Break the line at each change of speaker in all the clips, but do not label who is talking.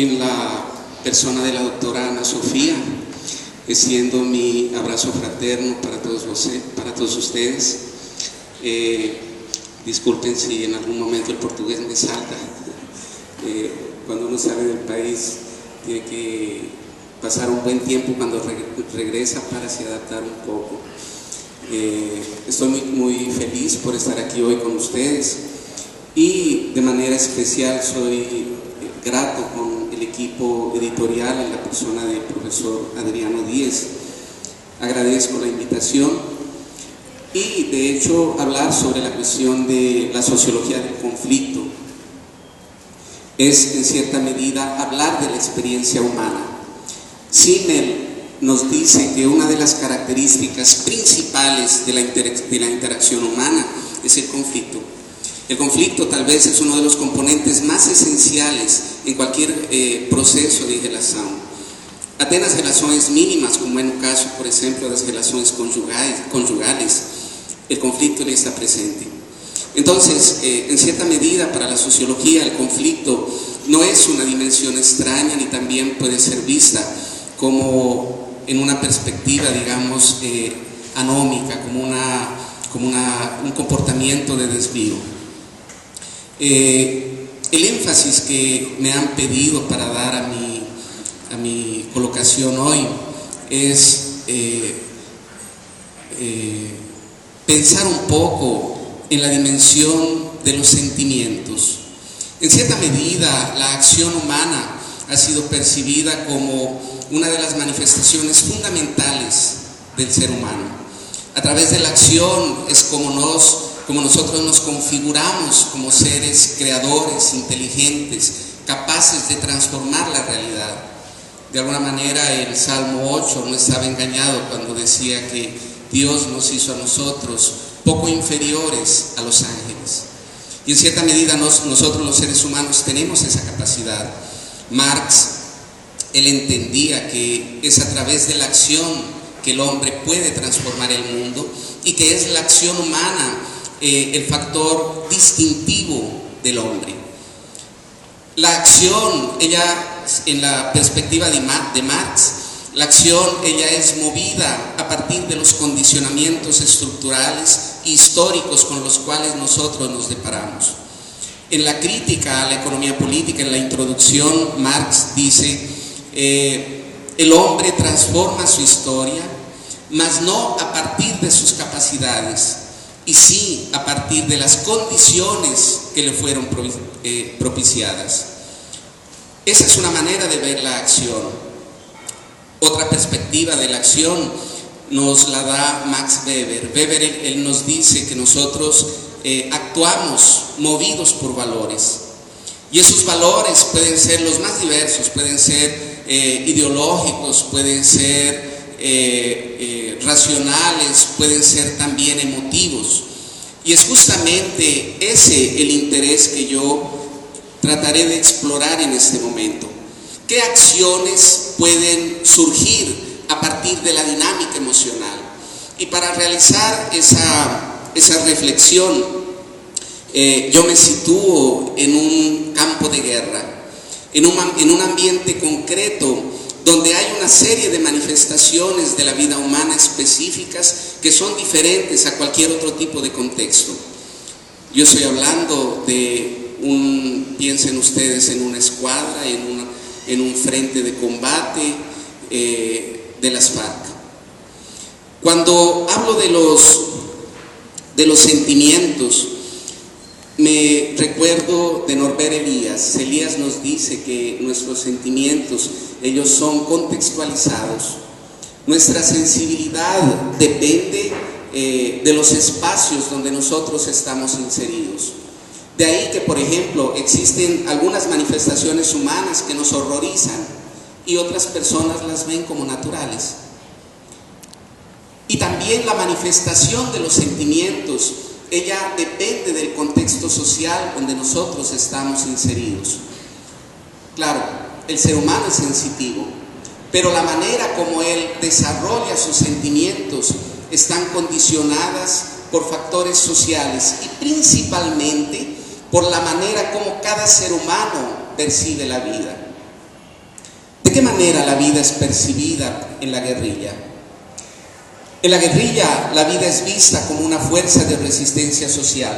en la persona de la doctora Ana Sofía, extiendo mi abrazo fraterno para todos ustedes. Disculpen si en algún momento el portugués me salta. Cuando uno sale del país tiene que pasar un buen tiempo cuando regresa para se adaptar un poco. Estoy muy feliz por estar aquí hoy con ustedes y de manera especial soy grato con el equipo editorial en la persona del profesor Adriano Díez. Agradezco la invitación y de hecho hablar sobre la cuestión de la sociología del conflicto es en cierta medida hablar de la experiencia humana. Simmel nos dice que una de las características principales de la interacción humana es el conflicto. El conflicto tal vez es uno de los componentes más esenciales en cualquier proceso de relación. Apenas relaciones mínimas, como en un caso, por ejemplo, de las relaciones conyugales, el conflicto le está presente. Entonces, en cierta medida, para la sociología, el conflicto no es una dimensión extraña ni también puede ser vista como en una perspectiva, digamos, anómica, como un comportamiento de desvío. El énfasis que me han pedido para dar a mi colocación hoy es pensar un poco en la dimensión de los sentimientos. En cierta medida, la acción humana ha sido percibida como una de las manifestaciones fundamentales del ser humano. A través de la acción es como nosotros nos configuramos como seres creadores, inteligentes, capaces de transformar la realidad. De alguna manera el Salmo 8 no estaba engañado cuando decía que Dios nos hizo a nosotros poco inferiores a los ángeles. Y en cierta medida nosotros los seres humanos tenemos esa capacidad. Marx, él entendía que es a través de la acción que el hombre puede transformar el mundo y que es la acción humana el factor distintivo del hombre. La acción, ella, en la perspectiva de Marx, la acción, ella es movida a partir de los condicionamientos estructurales e históricos con los cuales nosotros nos deparamos. En la crítica a la economía política, en la introducción, Marx dice: el hombre transforma su historia, mas no a partir de sus capacidades, y sí a partir de las condiciones que le fueron propiciadas. Esa es una manera de ver la acción. Otra perspectiva de la acción nos la da Max Weber. Weber, él nos dice que nosotros actuamos movidos por valores. Y esos valores pueden ser los más diversos, pueden ser ideológicos, pueden ser racionales, pueden ser también emotivos. Y es justamente ese el interés que yo trataré de explorar en este momento. ¿Qué acciones pueden surgir a partir de la dinámica emocional? Y para realizar esa reflexión, yo me sitúo en un campo de guerra, en un ambiente concreto donde hay una serie de manifestaciones de la vida humana específicas que son diferentes a cualquier otro tipo de contexto. Yo estoy hablando piensen ustedes en una escuadra, en un frente de combate de las FARC. Cuando hablo de los sentimientos, me recuerdo de Norbert Elias. Elias nos dice que nuestros sentimientos, ellos son contextualizados. Nuestra sensibilidad depende de los espacios donde nosotros estamos inseridos. De ahí que, por ejemplo, existen algunas manifestaciones humanas que nos horrorizan y otras personas las ven como naturales. Y también la manifestación de los sentimientos, ella depende del contexto social donde nosotros estamos inseridos. Claro, el ser humano es sensitivo, pero la manera como él desarrolla sus sentimientos están condicionadas por factores sociales y principalmente por la manera como cada ser humano percibe la vida. ¿De qué manera la vida es percibida en la guerrilla? En la guerrilla, la vida es vista como una fuerza de resistencia social,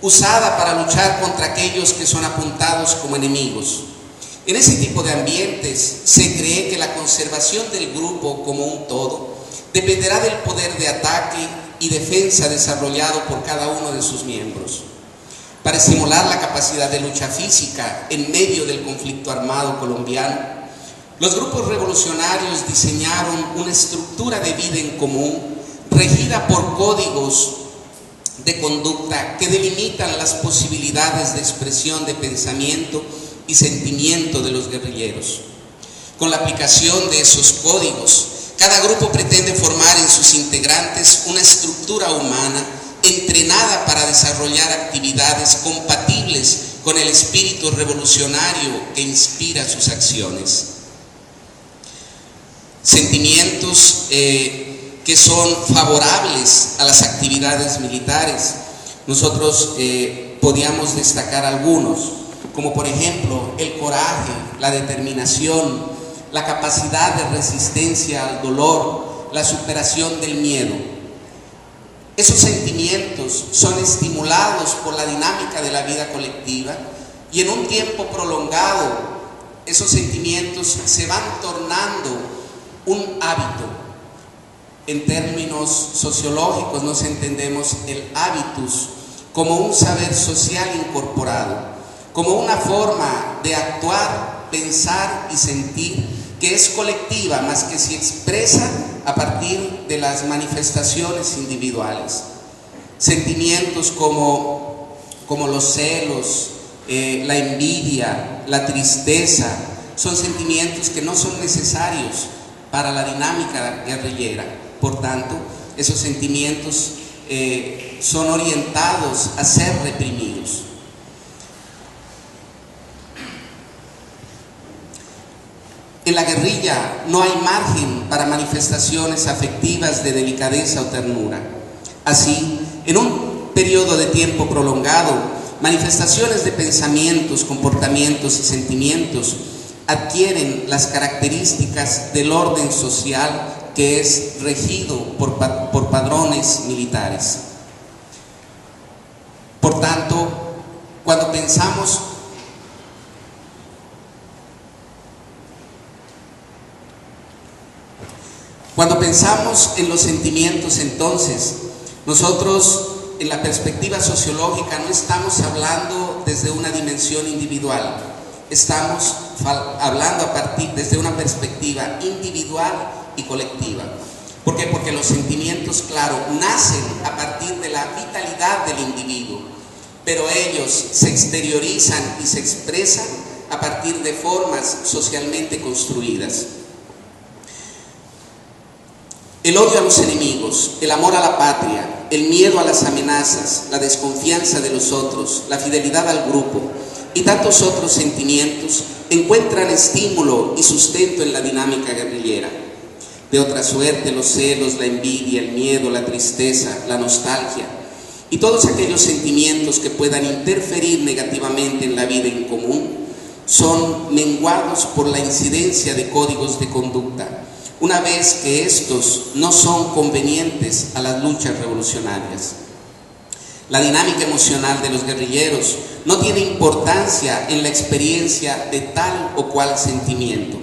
usada para luchar contra aquellos que son apuntados como enemigos. En ese tipo de ambientes se cree que la conservación del grupo como un todo dependerá del poder de ataque y defensa desarrollado por cada uno de sus miembros. Para estimular la capacidad de lucha física en medio del conflicto armado colombiano, los grupos revolucionarios diseñaron una estructura de vida en común regida por códigos de conducta que delimitan las posibilidades de expresión de pensamiento y sentimiento de los guerrilleros. Con la aplicación de esos códigos, cada grupo pretende formar en sus integrantes una estructura humana entrenada para desarrollar actividades compatibles con el espíritu revolucionario que inspira sus acciones. Sentimientos que son favorables a las actividades militares. Nosotros podíamos destacar algunos, como por ejemplo el coraje, la determinación, la capacidad de resistencia al dolor, la superación del miedo. Esos sentimientos son estimulados por la dinámica de la vida colectiva y en un tiempo prolongado esos sentimientos se van tornando un hábito. En términos sociológicos nos entendemos el hábitus como un saber social incorporado, como una forma de actuar, pensar y sentir que es colectiva más que se expresa a partir de las manifestaciones individuales. Sentimientos como los celos, la envidia, la tristeza, son sentimientos que no son necesarios para la dinámica guerrillera. Por tanto, esos sentimientos son orientados a ser reprimidos. En la guerrilla no hay margen para manifestaciones afectivas de delicadeza o ternura. Así, en un periodo de tiempo prolongado, manifestaciones de pensamientos, comportamientos y sentimientos adquieren las características del orden social que es regido por padrones militares. Por tanto, cuando pensamos en los sentimientos, entonces, nosotros en la perspectiva sociológica no estamos hablando desde una dimensión individual, estamos hablando desde una perspectiva individual y colectiva. ¿Por qué? Porque los sentimientos, claro, nacen a partir de la vitalidad del individuo, pero ellos se exteriorizan y se expresan a partir de formas socialmente construidas. El odio a los enemigos, el amor a la patria, el miedo a las amenazas, la desconfianza de los otros, la fidelidad al grupo y tantos otros sentimientos encuentran estímulo y sustento en la dinámica guerrillera. De otra suerte, los celos, la envidia, el miedo, la tristeza, la nostalgia y todos aquellos sentimientos que puedan interferir negativamente en la vida en común son menguados por la incidencia de códigos de conducta, una vez que estos no son convenientes a las luchas revolucionarias. La dinámica emocional de los guerrilleros no tiene importancia en la experiencia de tal o cual sentimiento.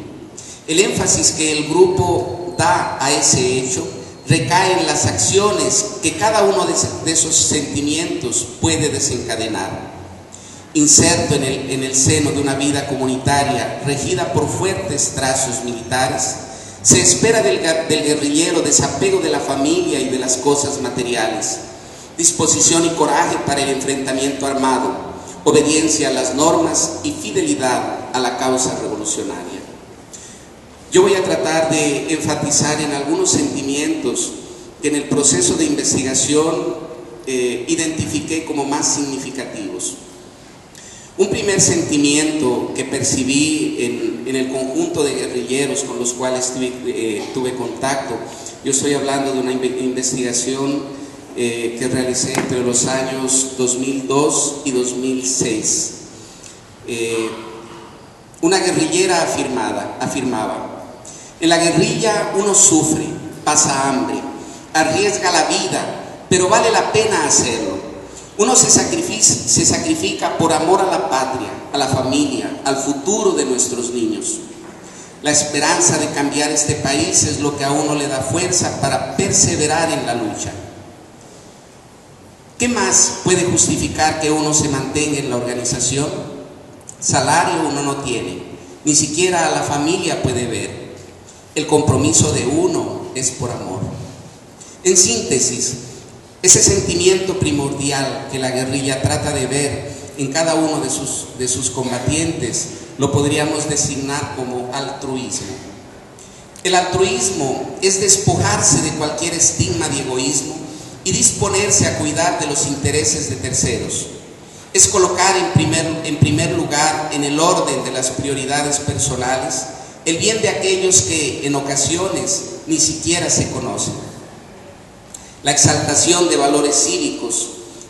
El énfasis que el grupo da a ese hecho recae en las acciones que cada uno de esos sentimientos puede desencadenar. Inserto en el seno de una vida comunitaria regida por fuertes trazos militares, se espera del guerrillero desapego de la familia y de las cosas materiales, disposición y coraje para el enfrentamiento armado, obediencia a las normas y fidelidad a la causa revolucionaria. Yo voy a tratar de enfatizar en algunos sentimientos que en el proceso de investigación identifiqué como más significativos. Un primer sentimiento que percibí en el conjunto de guerrilleros con los cuales tuve contacto, yo estoy hablando de una investigación que realicé entre los años 2002 y 2006. Una guerrillera afirmaba: en la guerrilla uno sufre, pasa hambre, arriesga la vida, pero vale la pena hacerlo. Uno se sacrifica por amor a la patria, a la familia, al futuro de nuestros niños. La esperanza de cambiar este país es lo que a uno le da fuerza para perseverar en la lucha. ¿Qué más puede justificar que uno se mantenga en la organización? Salario uno no tiene, ni siquiera a la familia puede ver. El compromiso de uno es por amor. En síntesis, ese sentimiento primordial que la guerrilla trata de ver en cada uno de sus combatientes lo podríamos designar como altruismo. El altruismo es despojarse de cualquier estigma de egoísmo y disponerse a cuidar de los intereses de terceros. Es colocar en primer lugar, en el orden de las prioridades personales, el bien de aquellos que en ocasiones ni siquiera se conocen. La exaltación de valores cívicos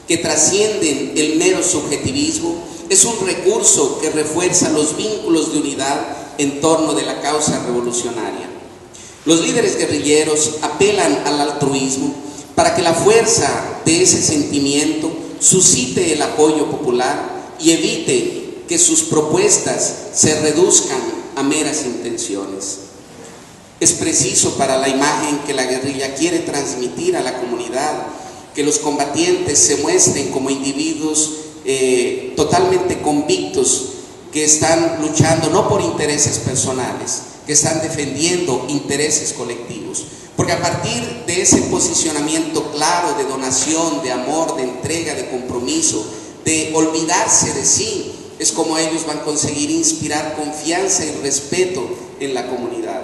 que trascienden el mero subjetivismo es un recurso que refuerza los vínculos de unidad en torno de la causa revolucionaria. Los líderes guerrilleros apelan al altruismo para que la fuerza de ese sentimiento suscite el apoyo popular y evite que sus propuestas se reduzcan a meras intenciones. Es preciso para la imagen que la guerrilla quiere transmitir a la comunidad que los combatientes se muestren como individuos totalmente convictos, que están luchando no por intereses personales, que están defendiendo intereses colectivos. Porque a partir de ese posicionamiento claro de donación, de amor, de entrega, de compromiso, de olvidarse de sí, es como ellos van a conseguir inspirar confianza y respeto en la comunidad.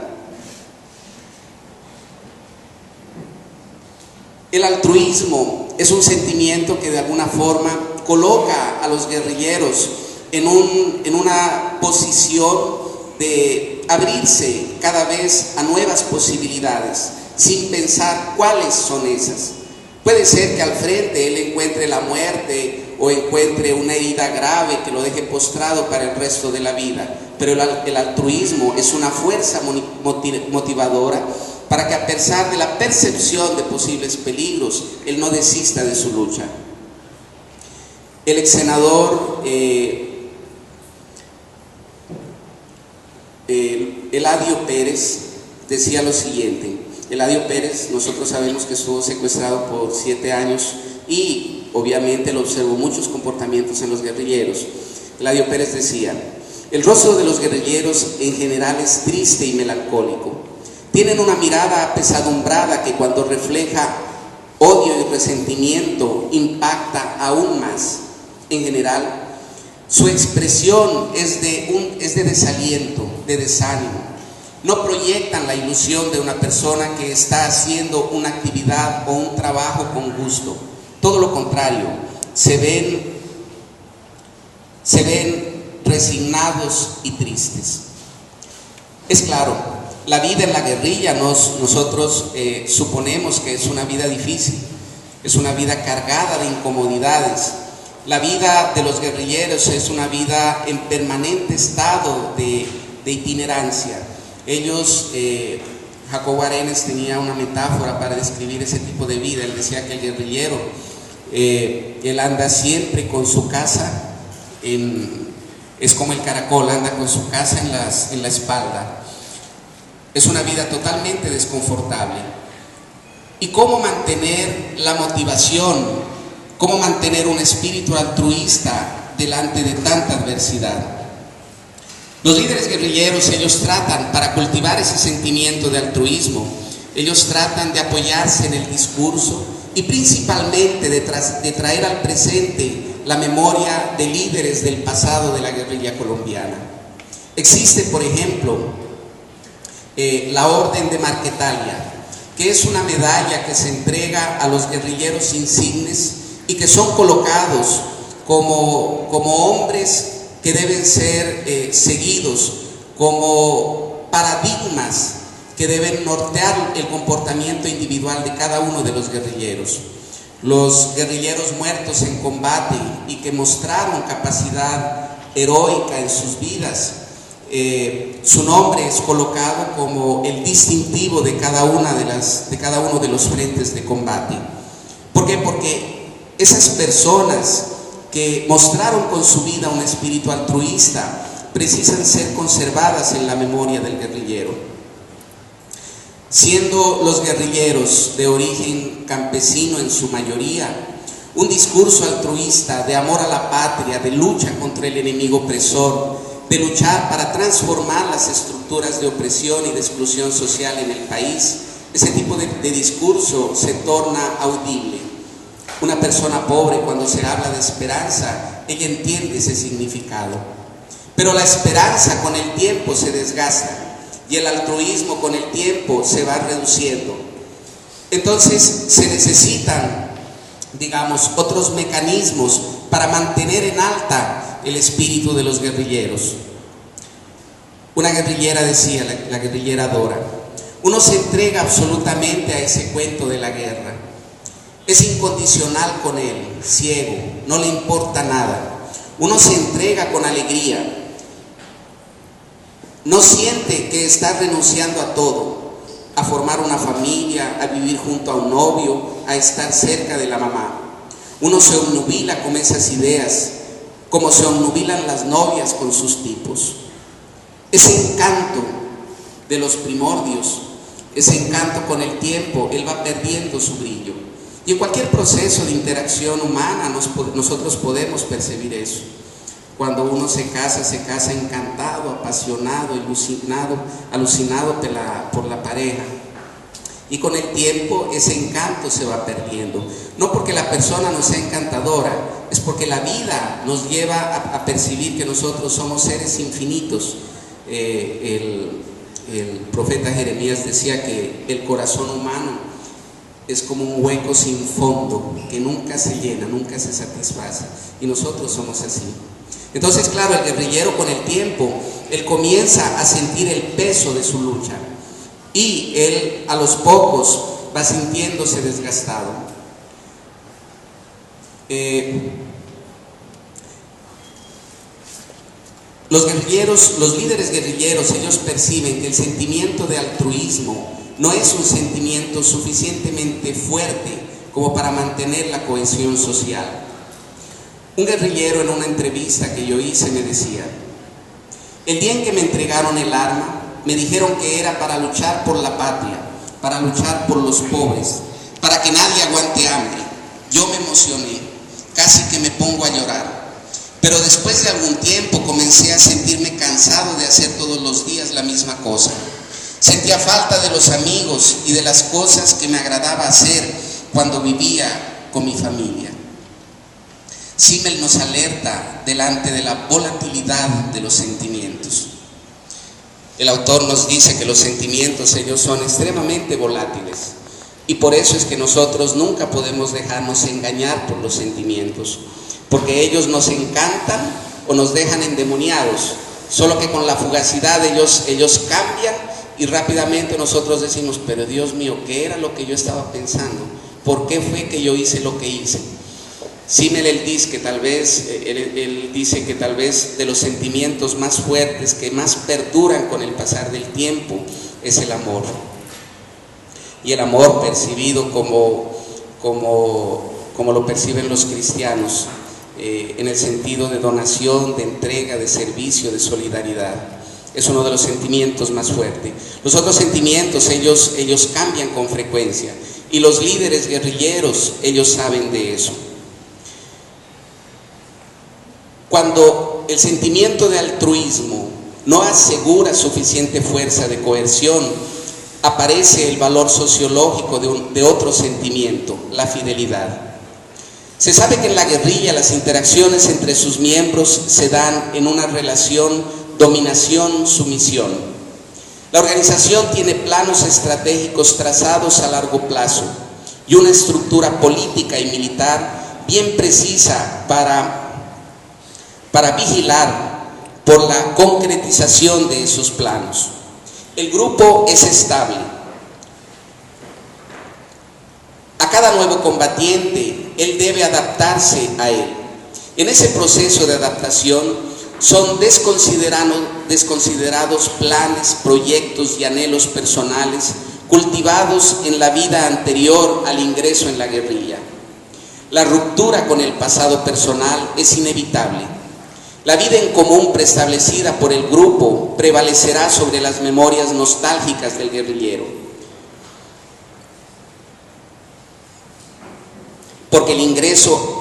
El altruismo es un sentimiento que de alguna forma coloca a los guerrilleros en una posición de abrirse cada vez a nuevas posibilidades, sin pensar cuáles son esas. Puede ser que al frente él encuentre la muerte o encuentre una herida grave que lo deje postrado para el resto de la vida, pero el altruismo es una fuerza motivadora para que, a pesar de la percepción de posibles peligros, él no desista de su lucha. El ex senador Eladio Pérez decía lo siguiente. Eladio Pérez, nosotros sabemos que estuvo secuestrado por 7 años y obviamente lo observó muchos comportamientos en los guerrilleros. Eladio Pérez decía: el rostro de los guerrilleros en general es triste y melancólico. Tienen una mirada apesadumbrada que, cuando refleja odio y resentimiento, impacta aún más. En general, su expresión es de desaliento, de desánimo. No proyectan la ilusión de una persona que está haciendo una actividad o un trabajo con gusto. Todo lo contrario, se ven resignados y tristes. Es claro, la vida en la guerrilla nosotros suponemos que es una vida difícil, es una vida cargada de incomodidades. La vida de los guerrilleros es una vida en permanente estado de itinerancia. Ellos, Jacobo Arenas tenía una metáfora para describir ese tipo de vida. Él decía que el guerrillero, él anda siempre con su casa, es como el caracol, anda con su casa en la espalda. Es una vida totalmente desconfortable. ¿Y cómo mantener la motivación? ¿Cómo mantener un espíritu altruista delante de tanta adversidad? Los líderes guerrilleros, ellos tratan, para cultivar ese sentimiento de altruismo, ellos tratan de apoyarse en el discurso y principalmente de traer al presente la memoria de líderes del pasado de la guerrilla colombiana. Existe, por ejemplo, la Orden de Marquetalia, que es una medalla que se entrega a los guerrilleros insignes y que son colocados como hombres que deben ser seguidos, como paradigmas que deben nortear el comportamiento individual de cada uno de los guerrilleros. Los guerrilleros muertos en combate y que mostraron capacidad heroica en sus vidas, Su nombre es colocado como el distintivo de cada uno de los frentes de combate. ¿Por qué? Porque esas personas que mostraron con su vida un espíritu altruista precisan ser conservadas en la memoria del guerrillero. Siendo los guerrilleros de origen campesino en su mayoría, un discurso altruista de amor a la patria, de lucha contra el enemigo opresor, de luchar para transformar las estructuras de opresión y de exclusión social en el país, ese tipo de discurso se torna audible. Una persona pobre, cuando se habla de esperanza, ella entiende ese significado. Pero la esperanza con el tiempo se desgasta y el altruismo con el tiempo se va reduciendo. Entonces se necesitan, digamos, otros mecanismos para mantener en alta el espíritu de los guerrilleros. Una guerrillera decía, la guerrillera Dora, uno se entrega absolutamente a ese cuento de la guerra. Es incondicional con él, ciego, no le importa nada. Uno se entrega con alegría. No siente que está renunciando a todo, a formar una familia, a vivir junto a un novio, a estar cerca de la mamá. Uno se obnubila con esas ideas, como se obnubilan las novias con sus tipos. Ese encanto de los primordios, ese encanto con el tiempo, él va perdiendo su brillo. Y en cualquier proceso de interacción humana nosotros podemos percibir eso. Cuando uno se casa encantado, apasionado, alucinado por la pareja. Y con el tiempo ese encanto se va perdiendo. No porque la persona no sea encantadora, es porque la vida nos lleva a percibir que nosotros somos seres infinitos. El profeta Jeremías decía que el corazón humano es como un hueco sin fondo, que nunca se llena, nunca se satisface. Y nosotros somos así. Entonces, claro, el guerrillero con el tiempo, él comienza a sentir el peso de su lucha y él a los pocos va sintiéndose desgastado. Los líderes guerrilleros, ellos perciben que el sentimiento de altruismo no es un sentimiento suficientemente fuerte como para mantener la cohesión social. Un guerrillero en una entrevista que yo hice me decía: el día en que me entregaron el arma, me dijeron que era para luchar por la patria, para luchar por los pobres, para que nadie aguante hambre. Yo me emocioné, casi que me pongo a llorar. Pero después de algún tiempo comencé a sentirme cansado de hacer todos los días la misma cosa. Sentía falta de los amigos y de las cosas que me agradaba hacer cuando vivía con mi familia. Simmel nos alerta delante de la volatilidad de los sentimientos. El autor nos dice que los sentimientos, ellos son extremadamente volátiles, y por eso es que nosotros nunca podemos dejarnos engañar por los sentimientos, porque ellos nos encantan o nos dejan endemoniados, solo que con la fugacidad ellos cambian y rápidamente nosotros decimos: pero Dios mío, ¿qué era lo que yo estaba pensando? ¿Por qué fue que yo hice lo que hice? Simmel él dice que tal vez de los sentimientos más fuertes que más perduran con el pasar del tiempo es el amor. Y el amor percibido como lo perciben los cristianos, en el sentido de donación, de entrega, de servicio, de solidaridad. Es uno de los sentimientos más fuertes. Los otros sentimientos ellos cambian con frecuencia, y los líderes guerrilleros ellos saben de eso. Cuando el sentimiento de altruismo no asegura suficiente fuerza de coerción, aparece el valor sociológico de otro sentimiento, la fidelidad. Se sabe que en la guerrilla las interacciones entre sus miembros se dan en una relación dominación-sumisión. La organización tiene planos estratégicos trazados a largo plazo y una estructura política y militar bien precisa para vigilar por la concretización de esos planos. El grupo es estable. A cada nuevo combatiente, él debe adaptarse a él. En ese proceso de adaptación, son desconsiderados planes, proyectos y anhelos personales cultivados en la vida anterior al ingreso en la guerrilla. La ruptura con el pasado personal es inevitable. La vida en común preestablecida por el grupo prevalecerá sobre las memorias nostálgicas del guerrillero. Porque el ingreso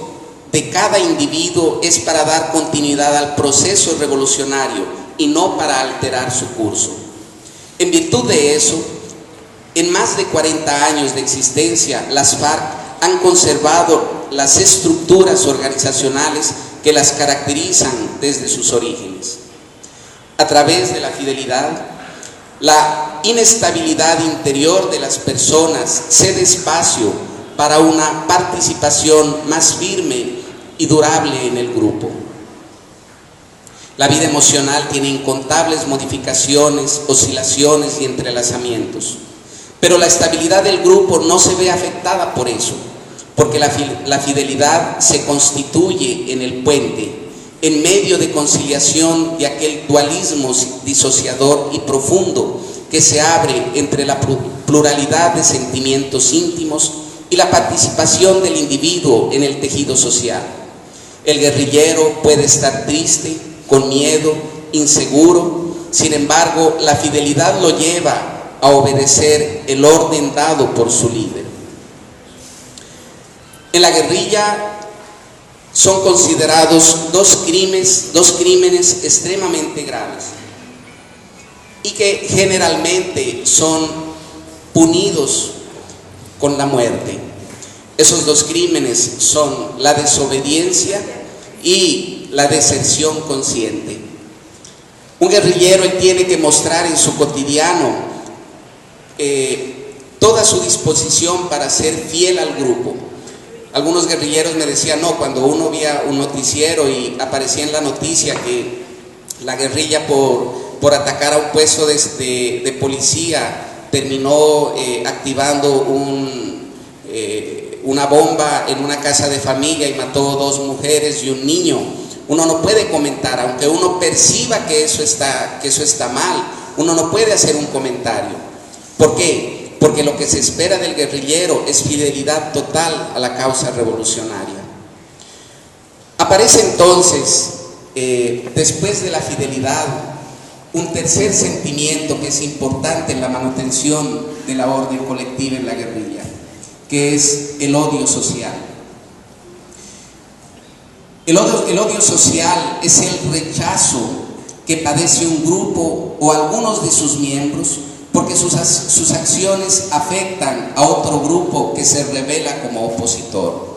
de cada individuo es para dar continuidad al proceso revolucionario y no para alterar su curso. En virtud de eso, en más de 40 años de existencia, las FARC han conservado las estructuras organizacionales que las caracterizan desde sus orígenes. A través de la fidelidad, la inestabilidad interior de las personas cede espacio para una participación más firme y durable en el grupo. La vida emocional tiene incontables modificaciones, oscilaciones y entrelazamientos, pero la estabilidad del grupo no se ve afectada por eso, porque la fidelidad se constituye en el puente, en medio de conciliación de aquel dualismo disociador y profundo que se abre entre la pluralidad de sentimientos íntimos y la participación del individuo en el tejido social. El guerrillero puede estar triste, con miedo, inseguro, sin embargo, la fidelidad lo lleva a obedecer el orden dado por su líder. En la guerrilla son considerados dos crímenes extremadamente graves y que generalmente son punidos con la muerte. Esos dos crímenes son la desobediencia y la deserción consciente. Un guerrillero tiene que mostrar en su cotidiano toda su disposición para ser fiel al grupo. Algunos guerrilleros me decían, no, cuando uno veía un noticiero y aparecía en la noticia que la guerrilla por atacar a un puesto de policía terminó activando una bomba en una casa de familia y mató 2 mujeres y un niño. Uno no puede comentar, aunque uno perciba que eso está mal, uno no puede hacer un comentario. ¿Por qué? Porque lo que se espera del guerrillero es fidelidad total a la causa revolucionaria. Aparece entonces, después de la fidelidad, un tercer sentimiento que es importante en la manutención de la orden colectiva en la guerrilla, que es el odio social. El odio social es el rechazo que padece un grupo o algunos de sus miembros porque sus acciones afectan a otro grupo que se revela como opositor.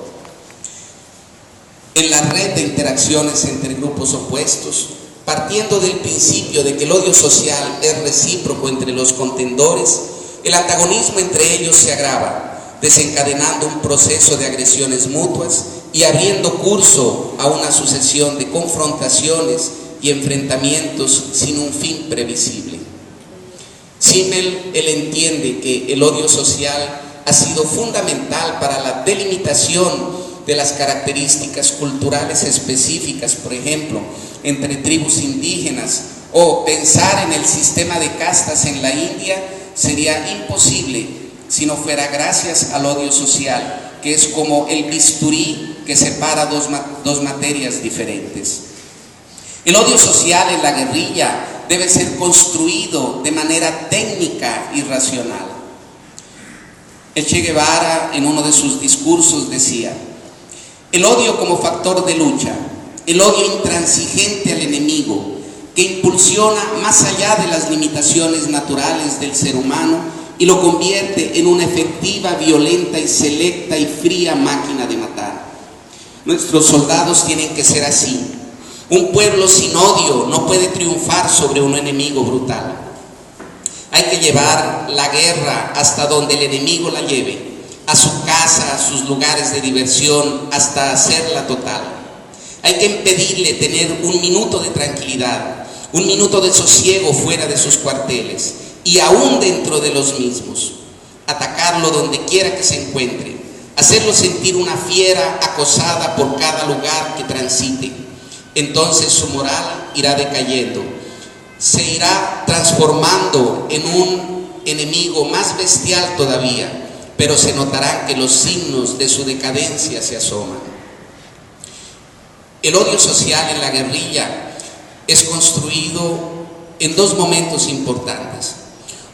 En la red de interacciones entre grupos opuestos, partiendo del principio de que el odio social es recíproco entre los contendores, el antagonismo entre ellos se agrava, desencadenando un proceso de agresiones mutuas y abriendo curso a una sucesión de confrontaciones y enfrentamientos sin un fin previsible. Simmel, él entiende que el odio social ha sido fundamental para la delimitación de las características culturales específicas, por ejemplo, entre tribus indígenas, o pensar en el sistema de castas en la India sería imposible si no fuera gracias al odio social, que es como el bisturí que separa dos materias diferentes. El odio social en la guerrilla debe ser construido de manera técnica y racional. El Che Guevara, en uno de sus discursos, decía: el odio como factor de lucha, el odio intransigente al enemigo, que impulsiona más allá de las limitaciones naturales del ser humano y lo convierte en una efectiva, violenta y selecta y fría máquina de matar. Nuestros soldados tienen que ser así. Un pueblo sin odio no puede triunfar sobre un enemigo brutal. Hay que llevar la guerra hasta donde el enemigo la lleve, a su casa, a sus lugares de diversión, hasta hacerla total. Hay que impedirle tener un minuto de tranquilidad, un minuto de sosiego fuera de sus cuarteles y aún dentro de los mismos. Atacarlo donde quiera que se encuentre, hacerlo sentir una fiera acosada por cada lugar que transite. entonces su moral irá decayendo, se irá transformando en un enemigo más bestial todavía, pero se notará que los signos de su decadencia se asoman. El odio social en la guerrilla es construido en dos momentos importantes.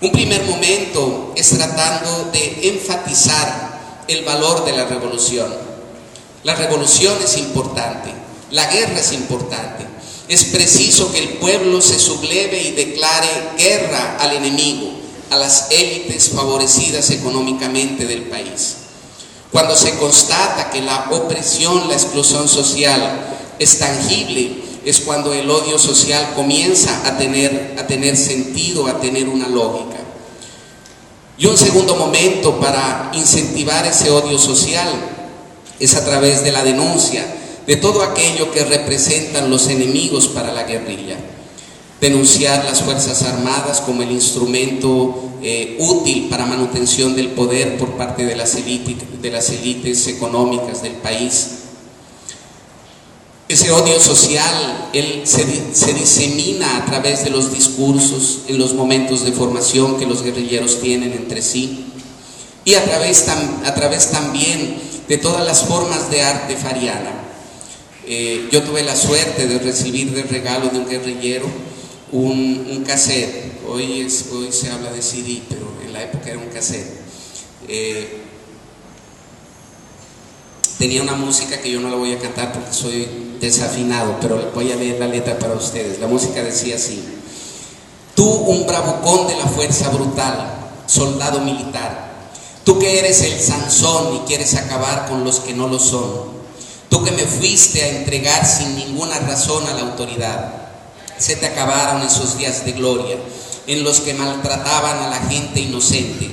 Un primer momento es tratando de enfatizar el valor de la revolución. La revolución es importante, la guerra es importante. Es preciso que el pueblo se subleve y declare guerra al enemigo, a las élites favorecidas económicamente del país. Cuando se constata que la opresión, la exclusión social es tangible, es cuando el odio social comienza a tener sentido, a tener una lógica. Y un segundo momento para incentivar ese odio social es a través de la denuncia de todo aquello que representan los enemigos para la guerrilla. Denunciar las Fuerzas Armadas como el instrumento útil para manutención del poder por parte de las élites económicas del país. Ese odio social se disemina a través de los discursos, en los momentos de formación que los guerrilleros tienen entre sí, y a través también de todas las formas de arte fariana. Yo tuve la suerte de recibir de regalo de un guerrillero un cassette. Hoy se habla de CD, pero en la época era un cassette. Tenía una música que yo no la voy a cantar porque soy desafinado, pero voy a leer la letra para ustedes. La música decía así: tú, un bravucón de la fuerza brutal, soldado militar, tú que eres el Sansón y quieres acabar con los que no lo son, tú que me fuiste a entregar sin ninguna razón a la autoridad, se te acabaron esos días de gloria en los que maltrataban a la gente inocente.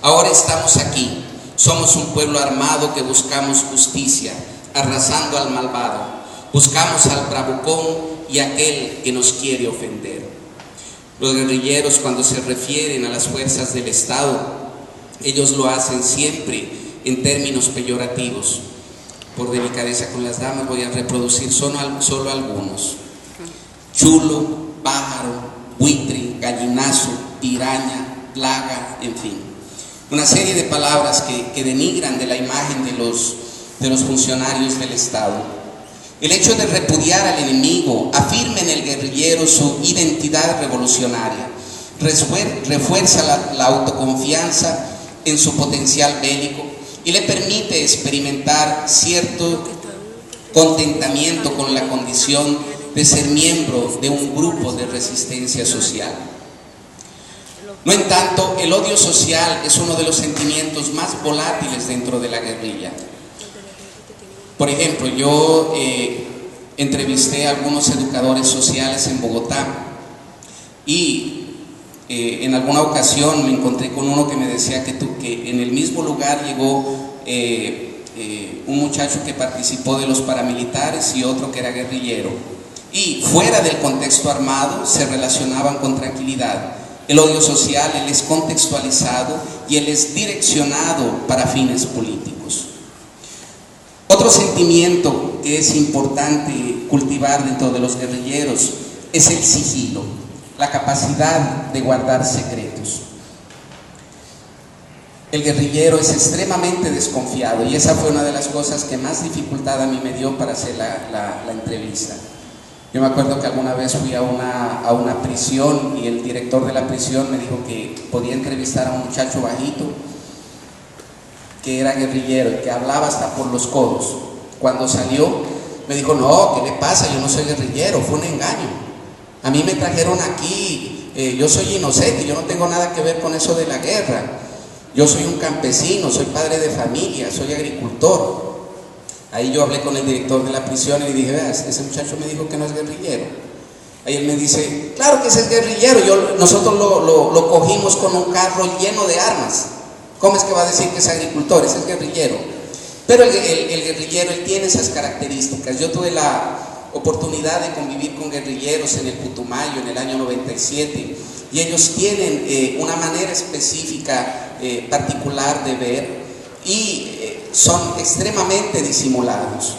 Ahora estamos aquí, somos un pueblo armado que buscamos justicia, arrasando al malvado, buscamos al bravucón y aquel que nos quiere ofender. Los guerrilleros, cuando se refieren a las fuerzas del Estado, ellos lo hacen siempre en términos peyorativos. Por delicadeza con las damas voy a reproducir solo algunos: chulo, pájaro, buitre, gallinazo, piraña, plaga, en fin. Una serie de palabras que denigran de la imagen de los funcionarios del Estado. El hecho de repudiar al enemigo afirma en el guerrillero su identidad revolucionaria, refuerza la autoconfianza en su potencial bélico y le permite experimentar cierto contentamiento con la condición de ser miembro de un grupo de resistencia social. No en tanto, el odio social es uno de los sentimientos más volátiles dentro de la guerrilla. Por ejemplo, yo entrevisté a algunos educadores sociales en Bogotá y en alguna ocasión me encontré con uno que me decía que en el mismo lugar llegó un muchacho que participó de los paramilitares y otro que era guerrillero, y fuera del contexto armado se relacionaban con tranquilidad. El odio social, él es contextualizado y él es direccionado para fines políticos. Otro sentimiento que es importante cultivar dentro de los guerrilleros es el sigilo, la capacidad de guardar secretos. El guerrillero es extremadamente desconfiado y esa fue una de las cosas que más dificultad a mí me dio para hacer la entrevista. Yo me acuerdo que alguna vez fui a una prisión y el director de la prisión me dijo que podía entrevistar a un muchacho bajito que era guerrillero y que hablaba hasta por los codos. Cuando salió me dijo: no, ¿qué le pasa? Yo no soy guerrillero, fue un engaño. A mí me trajeron aquí, yo soy inocente, yo no tengo nada que ver con eso de la guerra. Yo soy un campesino, soy padre de familia, soy agricultor. Ahí yo hablé con el director de la prisión y le dije: veas, ese muchacho me dijo que no es guerrillero. Ahí él me dice: claro que ese es guerrillero, nosotros lo cogimos con un carro lleno de armas. ¿Cómo es que va a decir que es agricultor? Ese es guerrillero. Pero el guerrillero, él tiene esas características. Yo tuve la oportunidad de convivir con guerrilleros en el Putumayo en el año 97 y ellos tienen una manera específica, particular de ver y son extremadamente disimulados.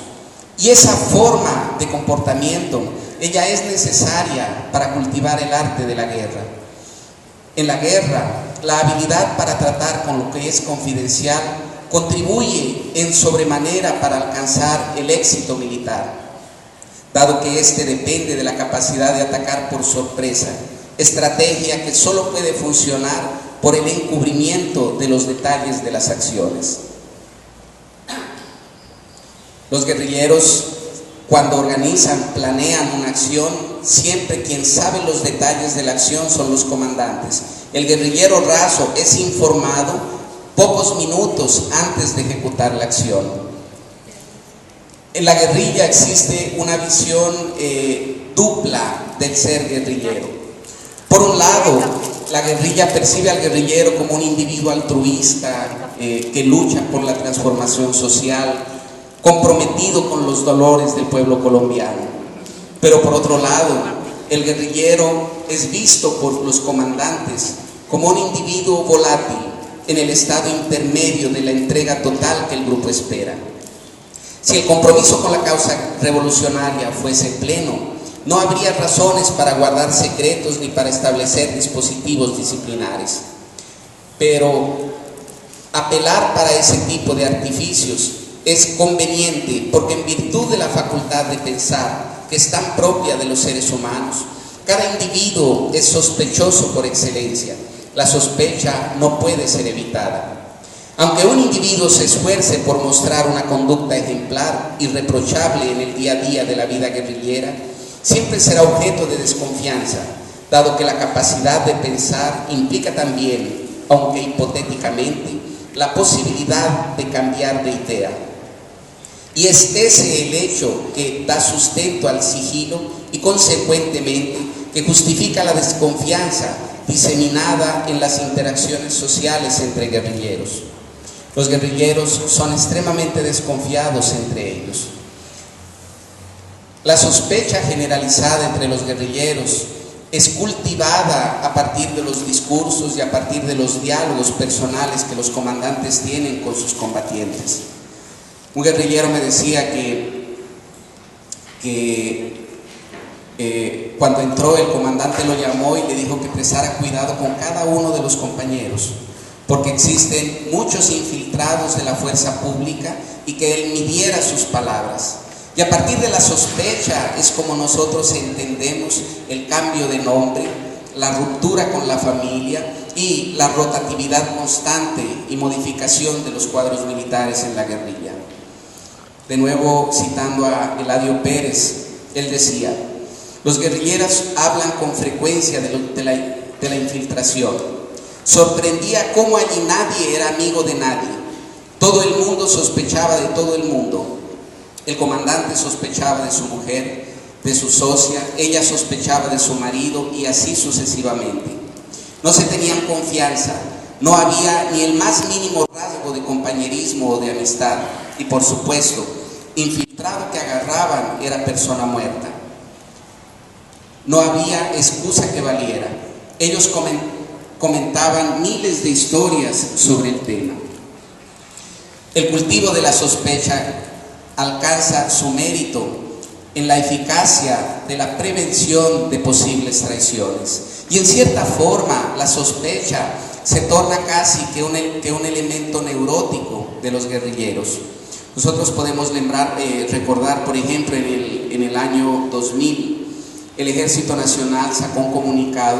Y esa forma de comportamiento, ella es necesaria para cultivar el arte de la guerra. En la guerra, la habilidad para tratar con lo que es confidencial contribuye en sobremanera para alcanzar el éxito militar, dado que éste depende de la capacidad de atacar por sorpresa, estrategia que solo puede funcionar por el encubrimiento de los detalles de las acciones. Los guerrilleros, cuando organizan, planean una acción, siempre quien sabe los detalles de la acción son los comandantes. El guerrillero raso es informado pocos minutos antes de ejecutar la acción. En la guerrilla existe una visión dupla del ser guerrillero. Por un lado, la guerrilla percibe al guerrillero como un individuo altruista que lucha por la transformación social, comprometido con los dolores del pueblo colombiano. Pero por otro lado, el guerrillero es visto por los comandantes como un individuo volátil en el estado intermedio de la entrega total que el grupo espera. Si el compromiso con la causa revolucionaria fuese pleno, no habría razones para guardar secretos ni para establecer dispositivos disciplinares. Pero apelar para ese tipo de artificios es conveniente porque en virtud de la facultad de pensar que es tan propia de los seres humanos, cada individuo es sospechoso por excelencia. La sospecha no puede ser evitada. Aunque un individuo se esfuerce por mostrar una conducta ejemplar, irreprochable en el día a día de la vida guerrillera, siempre será objeto de desconfianza, dado que la capacidad de pensar implica también, aunque hipotéticamente, la posibilidad de cambiar de idea. Y es ese el hecho que da sustento al sigilo y consecuentemente que justifica la desconfianza diseminada en las interacciones sociales entre guerrilleros. Los guerrilleros son extremadamente desconfiados entre ellos. La sospecha generalizada entre los guerrilleros es cultivada a partir de los discursos y a partir de los diálogos personales que los comandantes tienen con sus combatientes. Un guerrillero me decía que cuando entró el comandante lo llamó y le dijo que prestara cuidado con cada uno de los compañeros, porque existen muchos infiltrados de la fuerza pública y que él midiera sus palabras. Y a partir de la sospecha es como nosotros entendemos el cambio de nombre, la ruptura con la familia y la rotatividad constante y modificación de los cuadros militares en la guerrilla. De nuevo, citando a Eladio Pérez, él decía: los guerrilleros hablan con frecuencia de la infiltración. Sorprendía cómo allí nadie era amigo de nadie. Todo el mundo sospechaba de todo el mundo. El comandante sospechaba de su mujer, de su socia, ella sospechaba de su marido y así sucesivamente. No se tenían confianza, no había ni el más mínimo rasgo de compañerismo o de amistad y por supuesto, infiltrado que agarraban era persona muerta. No había excusa que valiera. Ellos comentaban miles de historias sobre el tema. El cultivo de la sospecha alcanza su mérito en la eficacia de la prevención de posibles traiciones. Y en cierta forma, la sospecha se torna casi que un elemento neurótico de los guerrilleros. Nosotros podemos recordar, por ejemplo, en el año 2000, el Ejército Nacional sacó un comunicado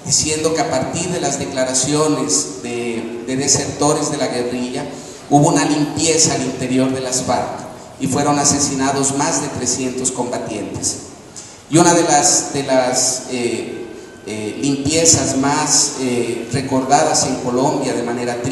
diciendo que a partir de las declaraciones de desertores de la guerrilla, hubo una limpieza al interior de las FARC y fueron asesinados más de 300 combatientes. Y una de las limpiezas más recordadas en Colombia de manera triste